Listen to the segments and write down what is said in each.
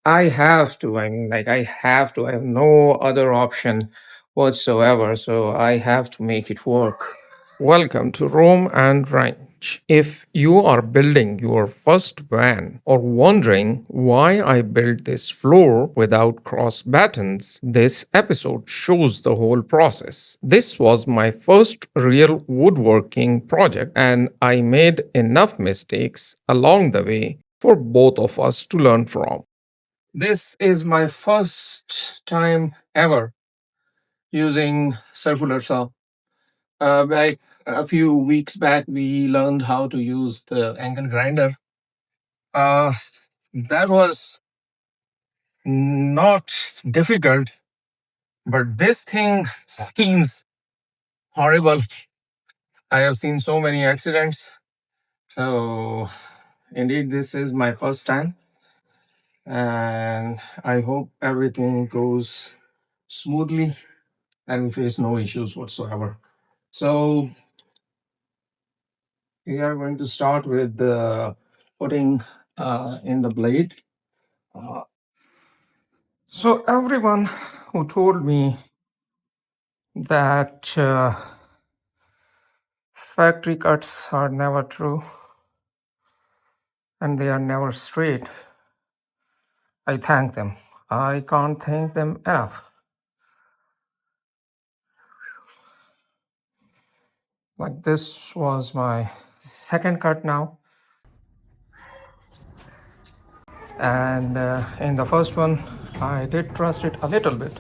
I have to. I mean, like, I have to. I have no other option whatsoever. So I have to make it work. Welcome to Rome and Ranch. If you are building your first van or wondering why I built this floor without cross battens, this episode shows the whole process. This was my first real woodworking project, and I made enough mistakes along the way for both of us to learn from. This is my first time ever using circular saw. Like a few weeks back, we learned how to use the angle grinder. Uh, that was not difficult, but this thing seems horrible. I have seen so many accidents. So, indeed, this is my first time, and I hope everything goes smoothly and we face no issues whatsoever. So, we are going to start with putting in the blade. Uh, so, everyone who told me that factory cuts are never true and they are never straight, I thank them. I can't thank them enough. Like, this was my second cut now, and in the first one, I did trust it a little bit,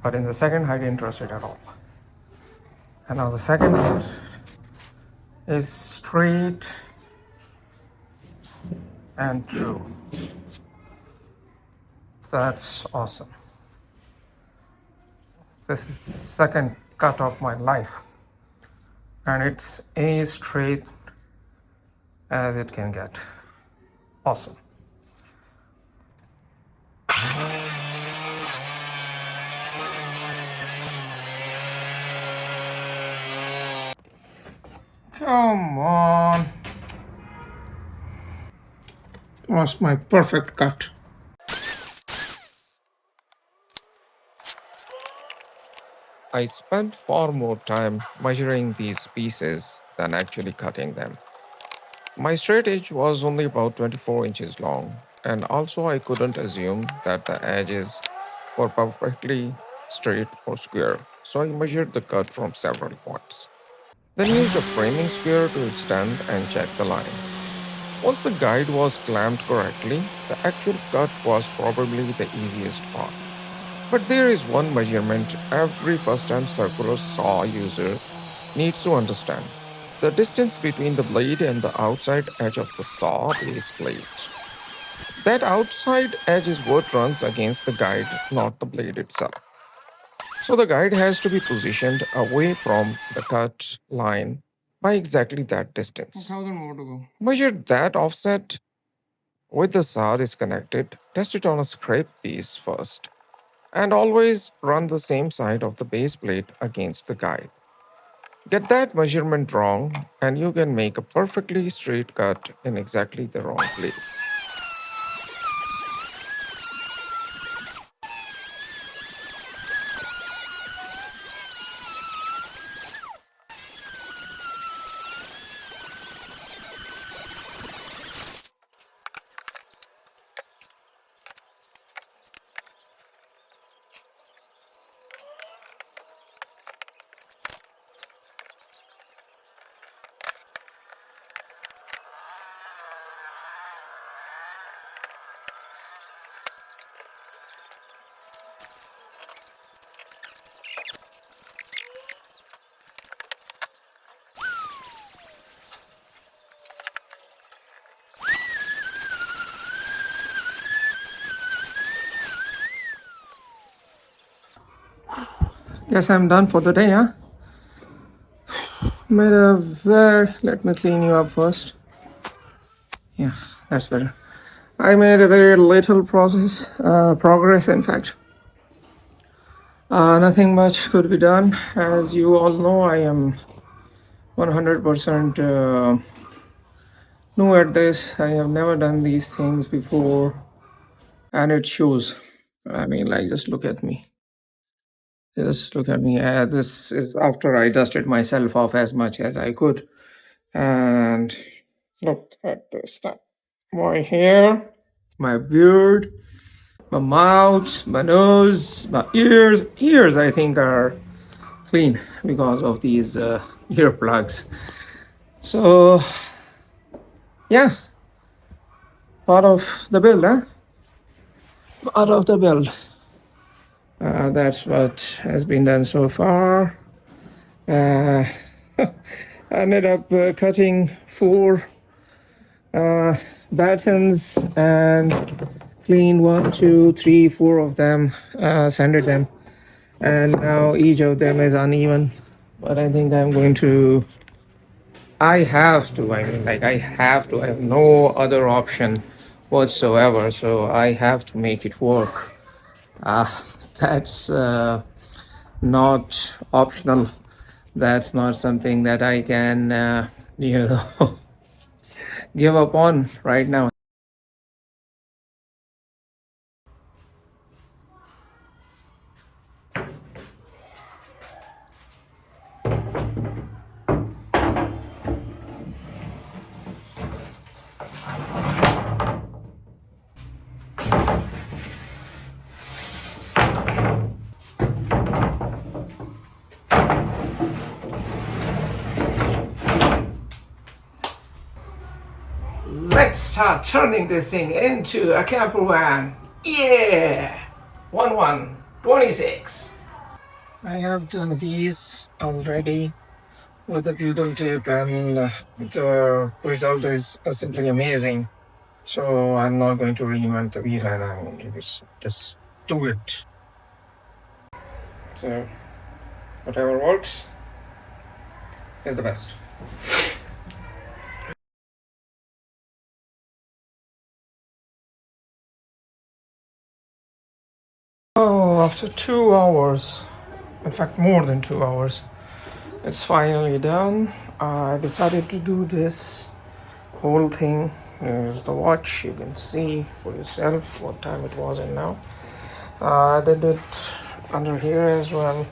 but in the second, I didn't trust it at all. And now the second one is straight and true. That's awesome. This is the second cut of my life, and it's as straight as it can get. Awesome. Come on. Was my perfect cut. I spent far more time measuring these pieces than actually cutting them. My straight edge was only about 24 inches long, and also I couldn't assume that the edges were perfectly straight or square, so I measured the cut from several points. Then used a framing square to extend and check the line. Once the guide was clamped correctly, the actual cut was probably the easiest part. But there is one measurement every first time circular saw user needs to understand: the distance between the blade and the outside edge of the saw base blade. That outside edge is what runs against the guide, not the blade itself. So the guide has to be positioned away from the cut line by exactly that distance. 1,000 more to go. Measure that offset with the saw disconnected, test it on a scrape piece first, and always run the same side of the base plate against the guide. Get that measurement wrong, and you can make a perfectly straight cut in exactly the wrong place. Guess I'm done for the day, huh? Let me clean you up first. Yeah, that's better. I made a very little progress, in fact. Nothing much could be done. As you all know, I am 100% new at this. I have never done these things before, and it shows. I mean, like, just look at me. Just look at me. This is after I dusted myself off as much as I could. And look at this now. My hair, my beard, my mouth, my nose, my ears. Ears, I think, are clean because of these earplugs. So, yeah, part of the build, huh? Part of the build. That's what has been done so far. Uh, I ended up cutting 4 battens and cleaned 1, 2, 3, 4 of them, sanded them, and now each of them is uneven. But I think I'm going to. I have to. I mean, like, I have to. I have no other option whatsoever. So I have to make it work. That's not optional. That's not something that I can, give up on right now. Let's start turning this thing into a camper van. Yeah! 1126. I have done these already with the butyl tape, and the result is simply amazing. So I'm not going to reinvent the wheel, and I'm going to just do it. So whatever works is the best. Oh, after 2 hours, in fact more than 2 hours, it's finally done. I decided to do this whole thing. Here's the watch. You can see for yourself what time it was in now. I did it under here as well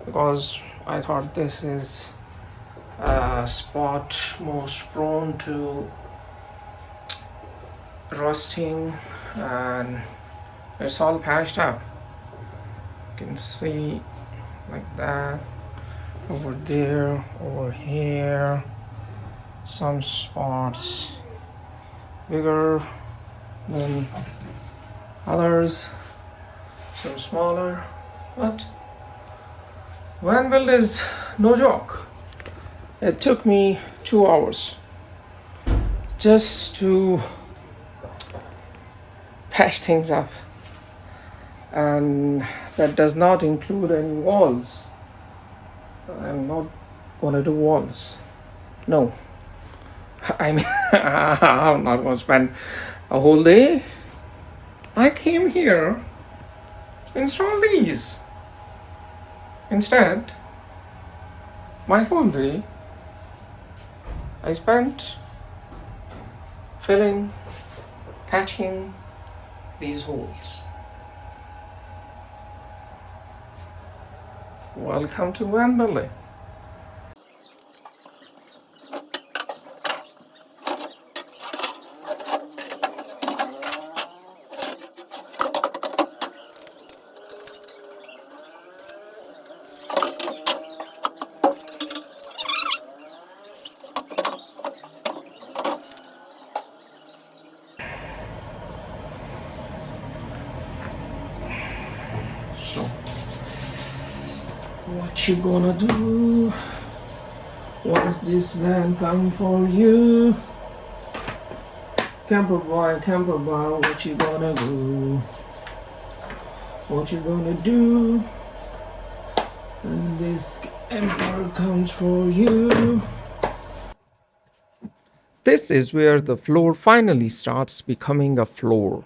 because I thought this is a spot most prone to rusting, and it's all patched up. You can see like that, over there, over here, some spots bigger than others, some smaller, but van build is no joke. It took me 2 hours just to patch things up, and that does not include any walls. I'm not gonna do walls. No. I mean, I'm not gonna spend a whole day. I came here to install these. Instead, my whole day I spent filling, patching these holes. Welcome to Wembley. So, what you gonna do once this van come for you? Camper boy, what you gonna do? What you gonna do when this camper comes for you? This is where the floor finally starts becoming a floor.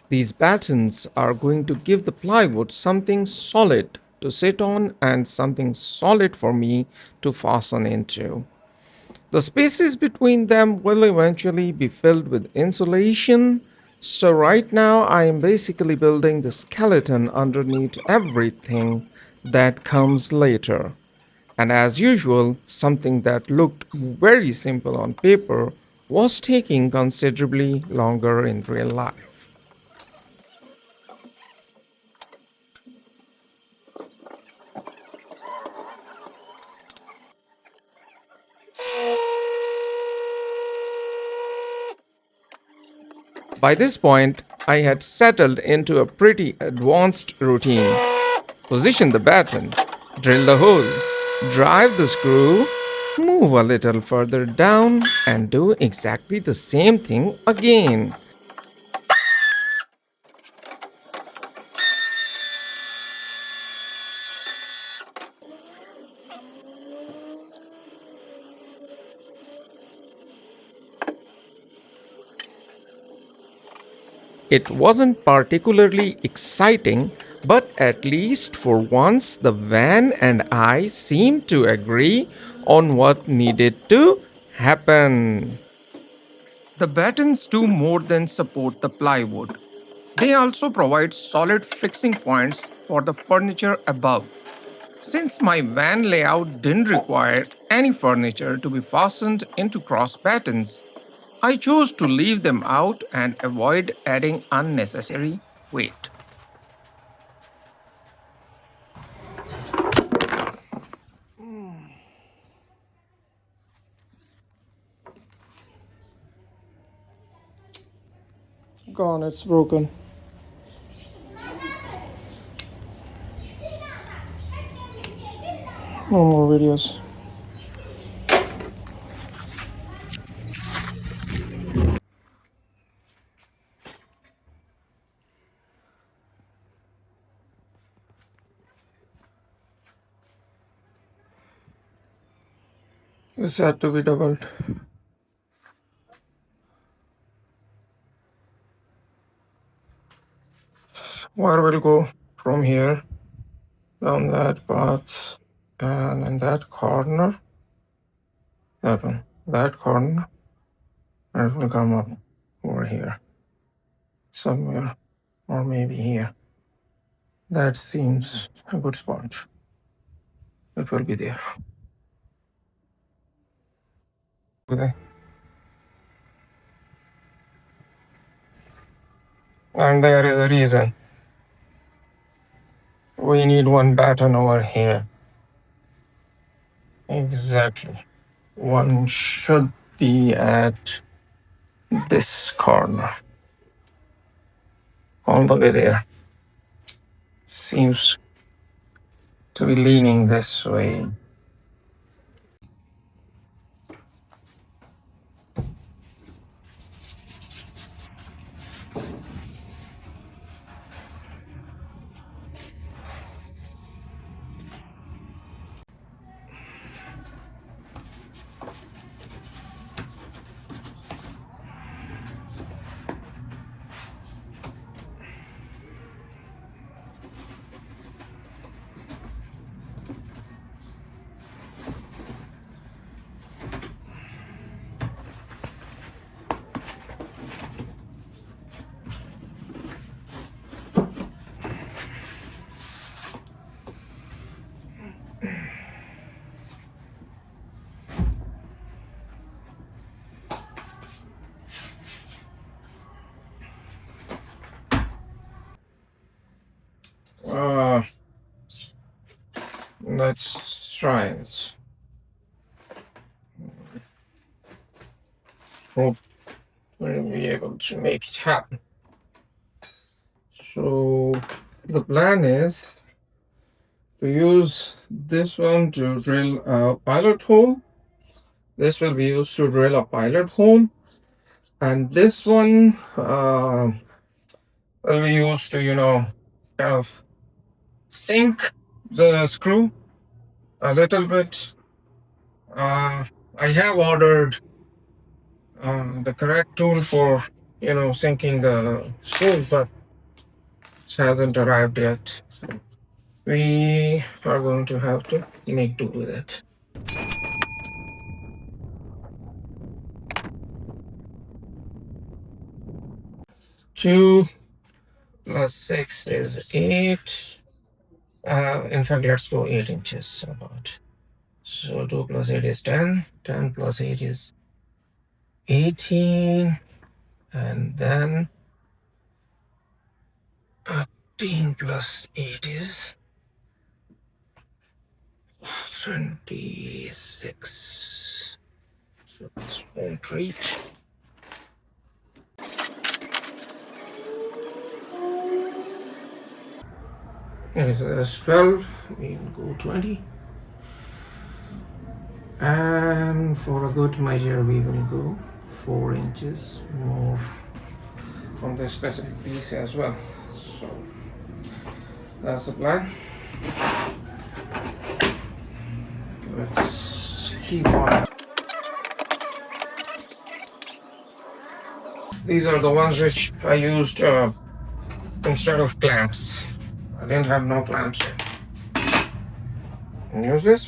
These battens are going to give the plywood something solid to sit on and something solid for me to fasten into. The spaces between them will eventually be filled with insulation So, right now, I am basically building the skeleton underneath everything that comes later. And as usual, something that looked very simple on paper was taking considerably longer in real life. By this point, I had settled into a pretty advanced routine. Position the batten, drill the hole, drive the screw, move a little further down, and do exactly the same thing again. It wasn't particularly exciting, but at least for once the van and I seemed to agree on what needed to happen. The battens do more than support the plywood. They also provide solid fixing points for the furniture above. Since my van layout didn't require any furniture to be fastened into cross battens, I chose to leave them out and avoid adding unnecessary weight. Gone, it's broken. No more videos. This had to be doubled. Wire will go from here down that path and in that corner, that one, that corner, and it will come up over here somewhere, or maybe here. That seems a good spot. It will be there. Okay. And there is a reason. We need one batten over here. Exactly. One should be at this corner. All the way there. Seems to be leaning this way. Uh, let's try it. Hope we'll be able to make it happen. So the plan is to use this one to drill a pilot hole. This will be used to drill a pilot hole, and this one will be used to, kind of sink the screw a little bit. I have ordered the correct tool for, sinking the screws, but it hasn't arrived yet. So we are going to have to make do with it. 2 plus 6 is 8. In fact, let's go 8 inches about. So 2 plus 8 is 10. 10 plus 8 is 18. And then 13 plus 8 is 26. So this won't reach. Okay, so that's 12. We'll go 20. And for a good measure, we will go 4 inches more from this specific piece as well. So that's the plan. Let's keep on. These are the ones which I used instead of clamps. I didn't have no clamps. Use this.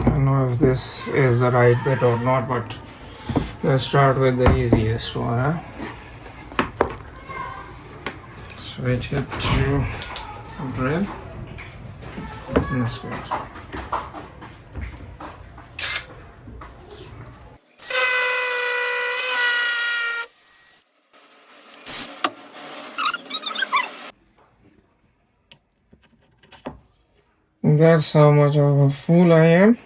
I don't know if this is the right bit or not, but let's start with the easiest one. Switch it to drill. That's good. That's how much of a fool I am.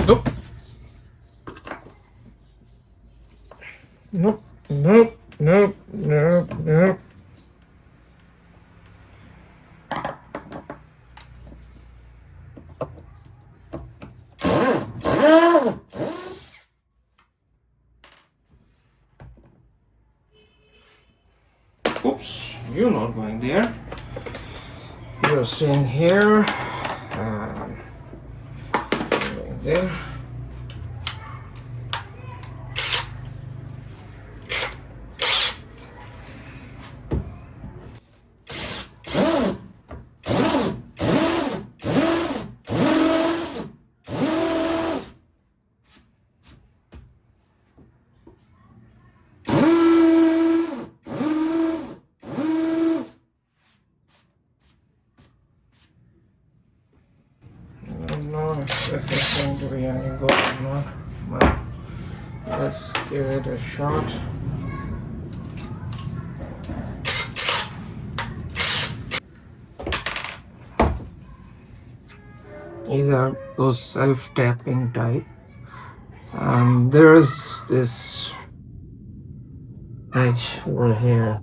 Nope. Nope. Nope. Nope. Nope. Nope. Oops, you're not going there. You're staying here. Going there. any good or not, but let's give it a shot. These are those self-tapping type. There is this edge over here,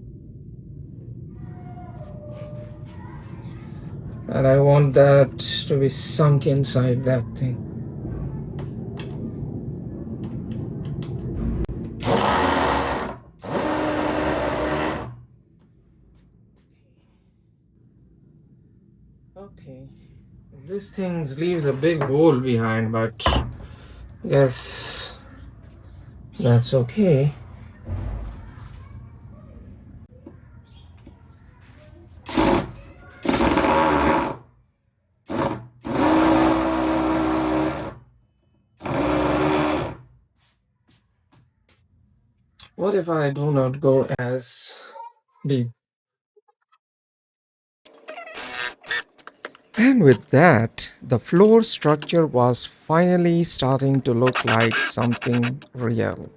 and I want that to be sunk inside that thing. Okay, this thing leaves a big hole behind, but yes, that's okay. What if I do not go as deep? And with that, the floor structure was finally starting to look like something real.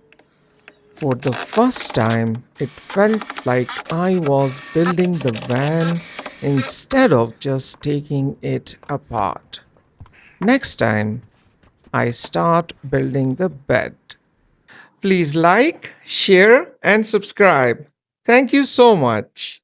For the first time, it felt like I was building the van instead of just taking it apart. Next time, I start building the bed. Please like, share, and subscribe. Thank you so much.